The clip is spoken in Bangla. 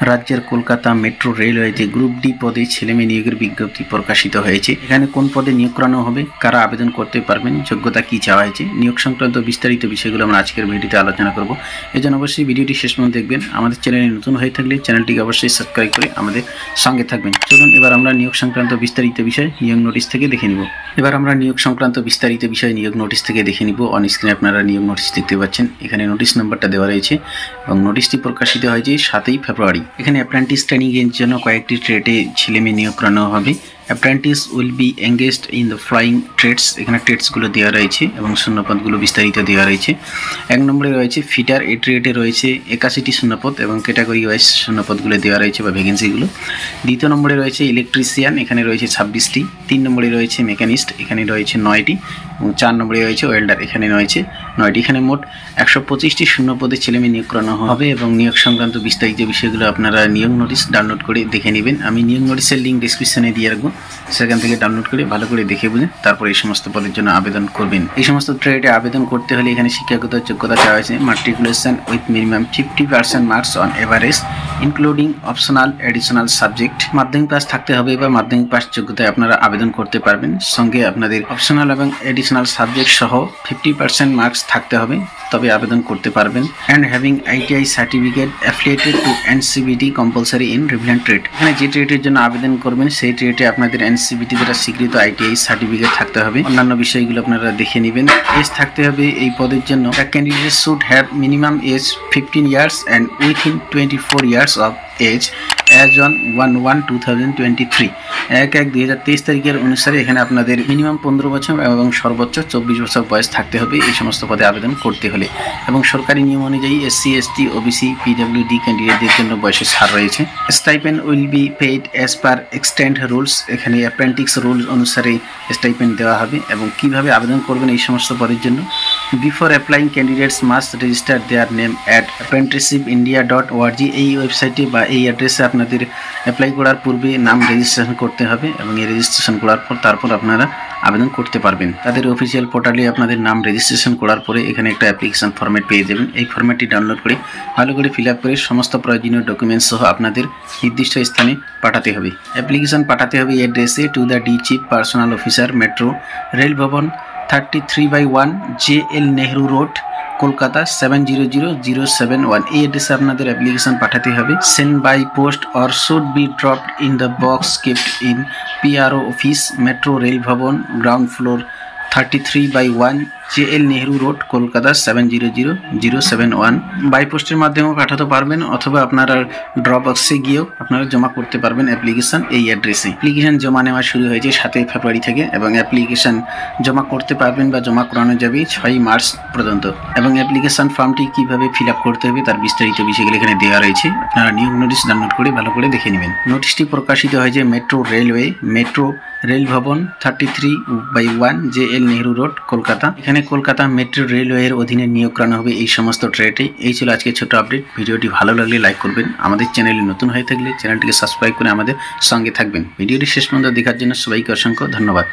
রাজ্যের কলকাতা মেট্রো রেলওয়েতে গ্রুপ ডি পদে ছেলেমেয়ে নিয়োগের বিজ্ঞপ্তি প্রকাশিত হয়েছে। এখানে কোন পদে নিয়োগ করানো হবে, কারা আবেদন করতে পারবেন, যোগ্যতা কি চাওয়া হয়েছে, নিয়োগ সংক্রান্ত বিস্তারিত বিষয়গুলো আমরা আজকের ভিডিওতে আলোচনা করব। এই জন্য অবশ্যই ভিডিওটি শেষ পর্যন্ত দেখবেন। আমাদের চ্যানেলে নতুন হয়ে থাকলে চ্যানেলটিকে অবশ্যই সাবস্ক্রাইব করে আমাদের সঙ্গে থাকবেন। চলুন এবার আমরা নিয়োগ সংক্রান্ত বিস্তারিত বিষয় নিয়োগ নোটিশ থেকে দেখে নিব। এবার আমরা নিয়োগ সংক্রান্ত বিস্তারিত বিষয় নিয়োগ নোটিশ থেকে দেখে নিব। অন স্ক্রিনে আপনারা নিয়োগ নোটিশ দেখতে পাচ্ছেন। এখানে নোটিশ নাম্বারটা দেওয়া রয়েছে এবং নোটিশটি প্রকাশিত হয়েছে 7ই ফেব্রুয়ারি। এখানে অ্যাপ্রেন্টিস ট্রেনিং এর জন্য কয়েকটি ট্রেডে ছেলেমেয়ে নিয়োগ করানো হবে। Apprentice will be engaged in the flying trades. এখানে ট্রেডসগুলো দেওয়া রয়েছে এবং শূন্যপদগুলো বিস্তারিত দেওয়া রয়েছে। 1 নম্বরে রয়েছে ফিটার। এই ট্রেডে রয়েছে 81টি শূন্যপদ এবং ক্যাটাগরি ওয়াইজ শূন্যপদগুলো দেওয়া রয়েছে বা ভ্যাকেন্সিগুলো। 2 নম্বরে রয়েছে ইলেকট্রিশিয়ান, এখানে রয়েছে 26টি। 3 নম্বরে রয়েছে মেকানিস্ট, এখানে রয়েছে 9টি এবং 4 নম্বরে রয়েছে ওয়েল্ডার, এখানে রয়েছে 9টি। এখানে মোট 125টি শূন্যপদে ছেলেমেয়ে নিয়োগ করানো হবে এবং নিয়োগ সংক্রান্ত বিস্তারিত বিষয়গুলো আপনারা নিয়োগ নোটিশ ডাউনলোড করে দেখে নেবেন। আমি নিয়োগ নোটিশের লিঙ্ক ডিসক্রিপশনে দিয়ে রাখবো, সেখান থেকে ডাউনলোড করে ভালো করে দেখে বুঝে তারপর এই সমস্ত পদের জন্য আবেদন করবেন। এই সমস্ত ট্রেডে আবেদন করতে হলে এখানে শিক্ষাগত যোগ্যতা চাওয়া হয়েছে matriculation with minimum 50% marks on average including optional additional subject. মাধ্যমিক পাস থাকতে হবে বা মাধ্যমিক পাস যোগ্যতায় আপনারা আবেদন করতে পারবেন। সঙ্গে আপনাদের অপশনাল এবং এডিশনাল সাবজেক্ট সহ 50% মার্কস থাকতে হবে, তবে আবেদন করতে পারবেন। And having ITI certificate affiliated to NCVT compulsory in relevant trade. এখানে যে ট্রেডের জন্য আবেদন করবেন সেই ট্রেডে আপনাদের এনসিবিটি দ্বারা স্বীকৃত আইটিআই সার্টিফিকেট থাকতে হবে। অন্যান্য বিষয়গুলো আপনারা দেখে নেবেন। এজ থাকতে হবে এই পদের জন্য। The candidate should have minimum age 15 years and within 24 years of age as on 1/1/2023। 1/1/2023 তারিখের অনুসারে এখানে আপনাদের মিনিমাম 15 বছর এবং সর্বোচ্চ 24 বছর বয়স থাকতে হবে এই সমস্ত পদে আবেদন করতে হলে। এবং সরকারি নিয়ম অনুযায়ী এসসি, এসটি, ওবিসি, পিডব্লিউডি ক্যান্ডিডেটদের জন্য বয়সের ছাড় রয়েছে। Stipend will be paid as per extend rules. এখানে অ্যাপ্রেন্টিস রুলস অনুসারে স্টাইপেন্ড দেওয়া হবে। এবং কিভাবে আবেদন করবেন এই সমস্ত পদের জন্য, before applying candidates must register there name at apprenticeshipindia.org। এই ওয়েবসাইটে বা এই অ্যাড্রেসে আপনাদের অ্যাপ্লাই করার পূর্বে নাম রেজিস্ট্রেশন করতে হবে এবং এই রেজিস্ট্রেশন করার পর তারপর আপনারা আবেদন করতে পারবেন। তাদের অফিসিয়াল পোর্টালে আপনাদের নাম রেজিস্ট্রেশন করার পরে এখানে একটা অ্যাপ্লিকেশন ফরম্যাট পেয়ে যাবেন। এই ফরম্যাটটি ডাউনলোড করে ভালো করে ফিল আপ করে সমস্ত প্রয়োজনীয় ডকুমেন্টস সহ আপনাদের নির্দিষ্ট স্থানে পাঠাতে হবে। অ্যাপ্লিকেশন পাঠাতে হবে এই অ্যাড্রেসে, to the D chief personal officer, metro rail ভবন, 33/1 JL নেহরু রোড, কলকাতা 700071। এই অ্যাড্রেসে আপনাদের অ্যাপ্লিকেশন পাঠাতে হবে। Send by post or should be dropped in the box kept in PRO office, metro rail Bhavan, ground floor, 33/1 JL Nehru road, Kolkata 700071। By পোস্টের মাধ্যমেও পাঠাতে পারবেন অথবা আপনারা ড্রপ বক্সে গিয়েও আপনারা জমা করতে পারবেন অ্যাপ্লিকেশন এই অ্যাড্রেসে। অ্যাপ্লিকেশন জমা নেওয়া শুরু হয়েছে 7ই ফেব্রুয়ারি থেকে এবং অ্যাপ্লিকেশন জমা করতে পারবেন বা জমা করানো যাবে 6ই মার্চ পর্যন্ত। এবং অ্যাপ্লিকেশন ফর্মটি কিভাবে ফিল আপ করতে হবে তার বিস্তারিত বিষয়গুলো এখানে দেওয়া রয়েছে। আপনারা নিয়োগ নোটিশ ডাউনলোড করে ভালো করে দেখে নেবেন। নোটিশটি প্রকাশিত হয়েছে মেট্রো রেলওয়ে, মেট্রো রেল ভবন, 33/1 JL নেহরু রোড, কলকাতা। এখানে কলকাতা মেট্রো রেলওয়ের অধীনে নিয়োগ করানো হবে এই সমস্ত ট্রেডে। এই ছিল আজকে ছোট আপডেট। ভিডিওটি ভালো লাগলে লাইক করবেন। আমাদের চ্যানেলে নতুন হয়ে থাকলে চ্যানেলটিকে সাবস্ক্রাইব করে আমাদের সঙ্গে থাকবেন। ভিডিওটি শেষ পর্যন্ত দেখার জন্য সবাইকে অসংখ্য ধন্যবাদ।